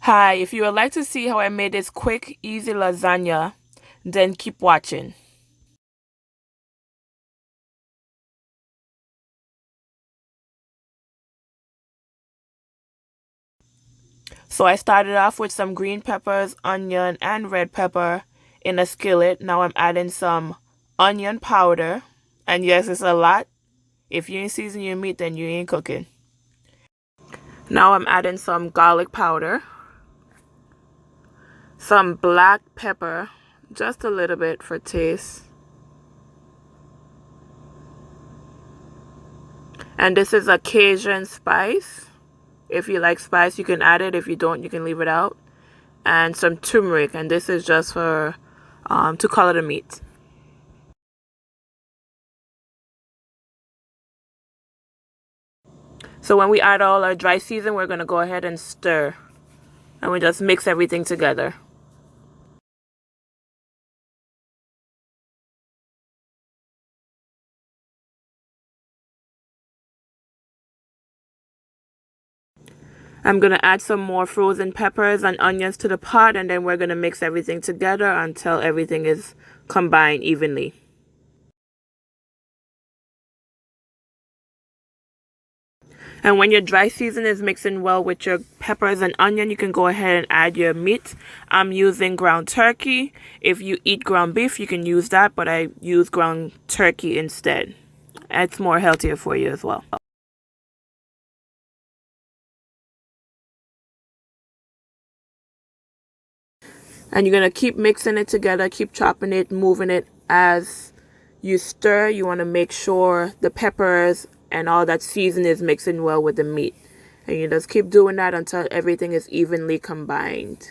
Hi, if you would like to see how I made this quick, easy lasagna, then keep watching. So I started off with some green peppers, onion, and red pepper in a skillet. Now I'm adding some onion powder. And yes, it's a lot. If you ain't seasoning your meat, then you ain't cooking. Now I'm adding some garlic powder, some black pepper, just a little bit for taste. And this is a Cajun spice. If you like spice, you can add it. If you don't, you can leave it out. And some turmeric, and this is just for to color the meat. So when we add all our dry season, we're going to go ahead and stir, and we just mix everything together. I'm going to add some more frozen peppers and onions to the pot, and then we're going to mix everything together until everything is combined evenly. And when your dry season is mixing well with your peppers and onion, you can go ahead and add your meat. I'm using ground turkey. If you eat ground beef, you can use that, but I use ground turkey instead. It's more healthier for you as well. And you're going to keep mixing it together, keep chopping it, moving it as you stir. You want to make sure the peppers and all that season is mixing well with the meat. And you just keep doing that until everything is evenly combined.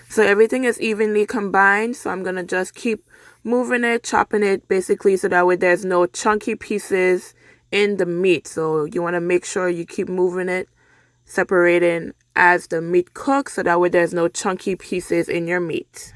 So everything is evenly combined. So I'm going to just keep moving it, chopping it basically so that way there's no chunky pieces in the meat. So you want to make sure you keep moving it, separating as the meat cooks so that way there's no chunky pieces in your meat.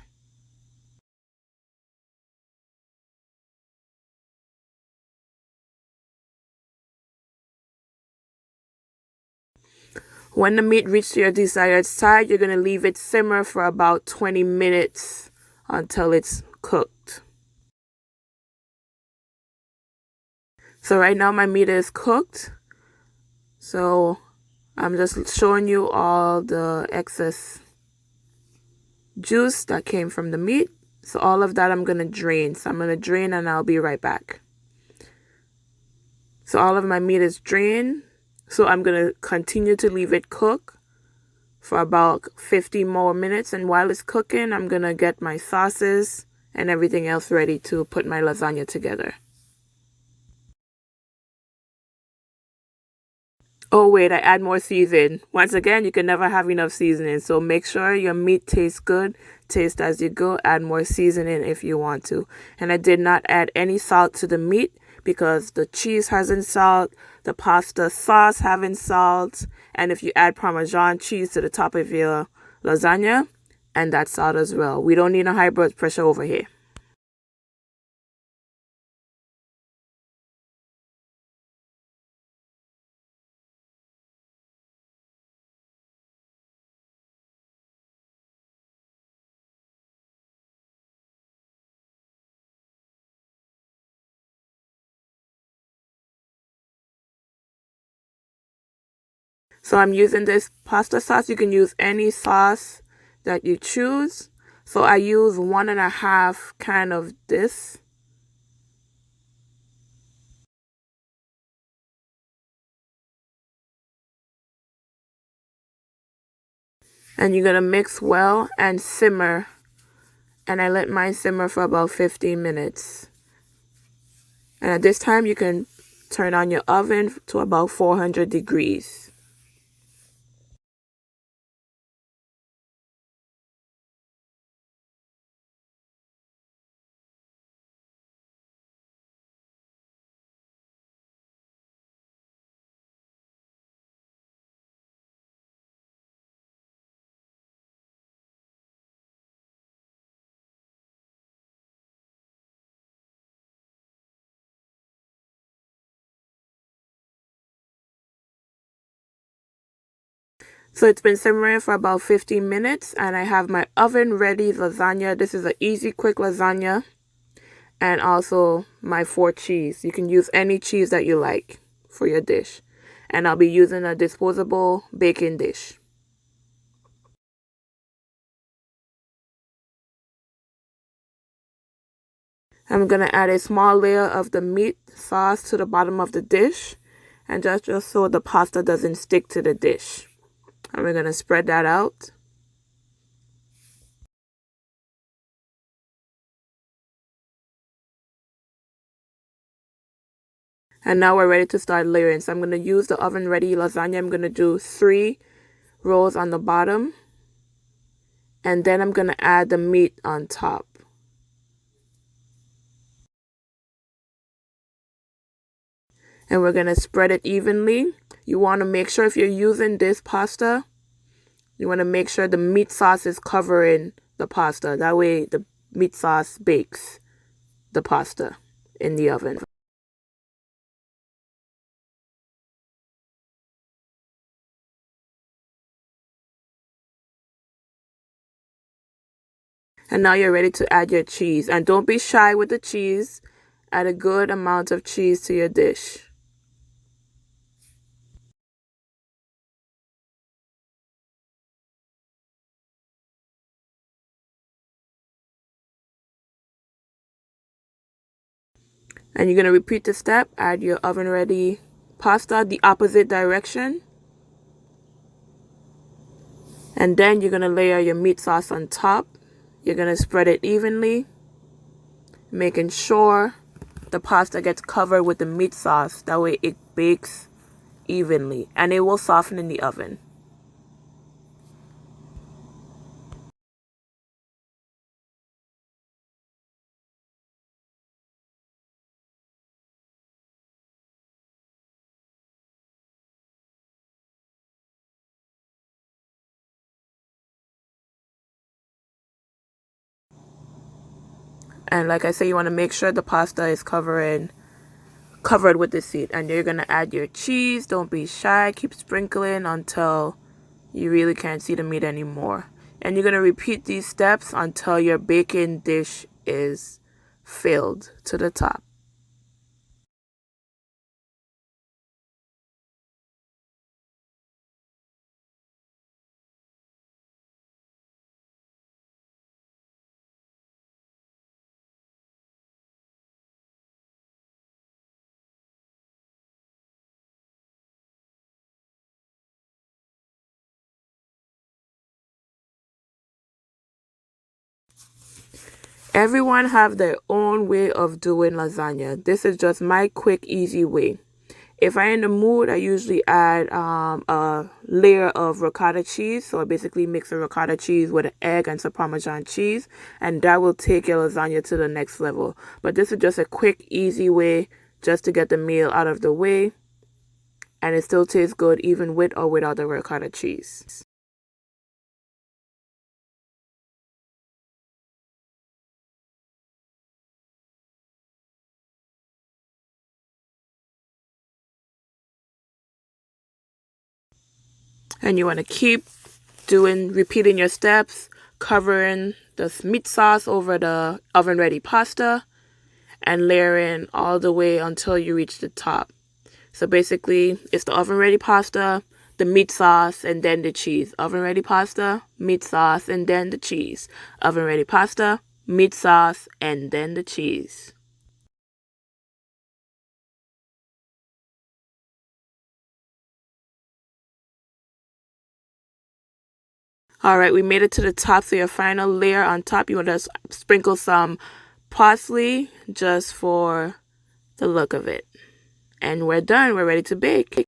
When the meat reaches your desired size, you're going to leave it simmer for about 20 minutes until it's cooked. So right now my meat is cooked. So I'm just showing you all the excess juice that came from the meat. So all of that I'm going to drain. So I'm going to drain and I'll be right back. So all of my meat is drained. So I'm going to continue to leave it cook for about 50 more minutes. And while it's cooking, I'm going to get my sauces and everything else ready to put my lasagna together. Oh wait, I add more seasoning. Once again, you can never have enough seasoning. So make sure your meat tastes good. Taste as you go. Add more seasoning if you want to. And I did not add any salt to the meat because the cheese hasn't salt, the pasta sauce having salt, and if you add Parmesan cheese to the top of your lasagna, and that's salt as well. We don't need a high blood pressure over here. So I'm using this pasta sauce. You can use any sauce that you choose. So I use 1.5 can of this. And you're going to mix well and simmer. And I let mine simmer for about 15 minutes. And at this time, you can turn on your oven to about 400 degrees. So it's been simmering for about 15 minutes and I have my oven ready lasagna. This is an easy, quick lasagna. And also my 4 cheese. You can use any cheese that you like for your dish. And I'll be using a disposable baking dish. I'm going to add a small layer of the meat sauce to the bottom of the dish. And just so the pasta doesn't stick to the dish. And we're going to spread that out. And now we're ready to start layering. So I'm going to use the oven ready lasagna. I'm going to do 3 rolls on the bottom. And then I'm going to add the meat on top. And we're going to spread it evenly. You want to make sure if you're using this pasta, you want to make sure the meat sauce is covering the pasta. That way the meat sauce bakes the pasta in the oven. And now you're ready to add your cheese. And don't be shy with the cheese. Add a good amount of cheese to your dish. And you're going to repeat the step. Add your oven ready pasta the opposite direction. And then you're going to layer your meat sauce on top. You're going to spread it evenly, making sure the pasta gets covered with the meat sauce. That way it bakes evenly and it will soften in the oven. And like I say, you want to make sure the pasta is covered with the seed. And you're going to add your cheese. Don't be shy. Keep sprinkling until you really can't see the meat anymore. And you're going to repeat these steps until your baking dish is filled to the top. Everyone have their own way of doing lasagna. This is just my quick, easy way. If I'm in the mood, I usually add a layer of ricotta cheese. So I basically mix a ricotta cheese with an egg and some Parmesan cheese. And that will take your lasagna to the next level. But this is just a quick, easy way just to get the meal out of the way. And it still tastes good even with or without the ricotta cheese. And you want to keep repeating your steps, covering the meat sauce over the oven ready pasta and layering all the way until you reach the top. So basically, it's the oven ready pasta, the meat sauce, and then the cheese. Oven ready pasta, meat sauce, and then the cheese. Oven ready pasta, meat sauce, and then the cheese. All right, we made it to the top. So your final layer on top, you want to sprinkle some parsley just for the look of it. And we're done. We're ready to bake.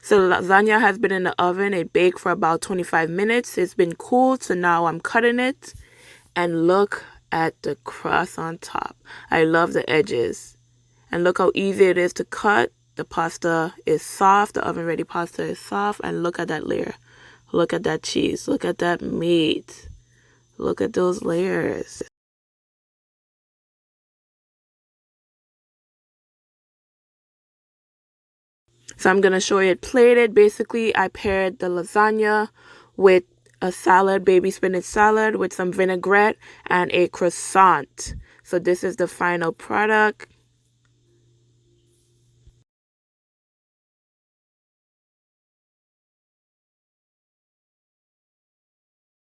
So the lasagna has been in the oven. It baked for about 25 minutes. It's been cooled, so now I'm cutting it. And look at the crust on top. I love the edges. And look how easy it is to cut. The pasta is soft. The oven ready pasta is soft. And look at that layer. Look at that cheese. Look at that meat. Look at those layers. So I'm going to show you it plated. Basically, I paired the lasagna with a salad, baby spinach salad with some vinaigrette and a croissant. So this is the final product.